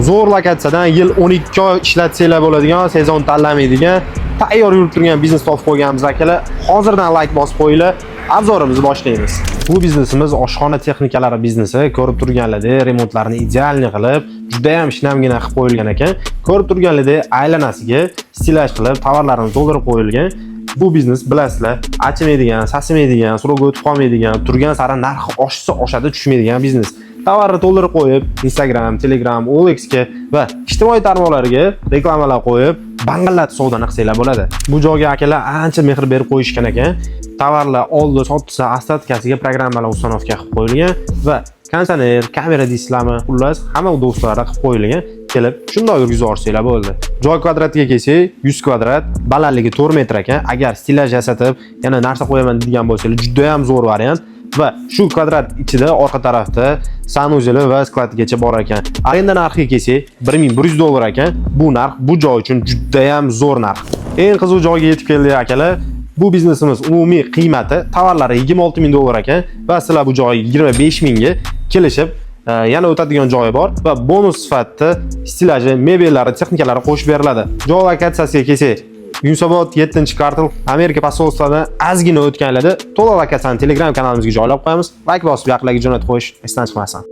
Zo'r lokatsiyadan yil 12 oy ishlatsanglar bo'ladigan, sezon tanlamaydigan, tayyor yurib turgan biznes topib qo'yganmiz akalar. Hozirdan like bosib qo'yinglar. Obzorimizni boshlaymiz. Bu biznesimiz oshxona texnikalari biznesi. Ko'rib turganlaringizdek, remontlarni idealni qilib, juda ham shinamgina qilib qo'yilgan ekan. Ko'rib turganlaringizdek, aylanasiga stilaj qilib, tovarlarni to'ldirib qo'yilgan. Bu biznes bilasizlar, achimaydigan, sasimaydigan, so'roqqa o'tib qolmaydigan, turgan sari narxi oshsa oshadi, tushmaydigan biznes. Tovarni to'ldirib qo'yib, Instagram, Telegram, OLXga va ijtimoiy tarmoqlarga reklamalar qo'yib, bangillatib savdoni qilsanglar bo'ladi. Bu joyga akalar ancha mehr berib qo'yishgan ekan. Tovarlar oldi, sotsa, ostatkasiga programmalar uстановка qilib qo'yilgan va konditsioner, kamera displami, xullas hamma do'stlarga qilib qo'yilgan. Kelib, shunday yurgizib olsanglar bo'ldi. Joy kvadratiga kelsak, 100 kvadrat, balandligi 4 metr ekan. Agar stilaj yasatib, yana narsa qo'yaman degan bo'lsangiz, juda ham zo'r variant. Va shu kvadrat ichida orqa tarafda sanuzeli va skladgacha bor ekan. Arenda narxiga kelsak, $1100 ekan. Bu narx bu joy uchun juda ham zo'r narx. Eng qiziq joyga yetib keldik akalar. Bu biznesimiz umumiy qiymati tovarlari $26,000 ekan va sizlar bu joyga 25,000 ga kelishib yana o'tadigan joyi bor va bonus sifatida stilaji, mebellari, texnikalari qo'shib beriladi. Joy lokatsiyasiga kelsak, Yunusobod 7-kvartal Amerika posolstvusidan ozgina o'tganlarda to'liq lokatsiyani Telegram kanalimizga joylab qo'yamiz. Like bosib, yoqlarga jo'natib qo'yish esdan chiqmasin.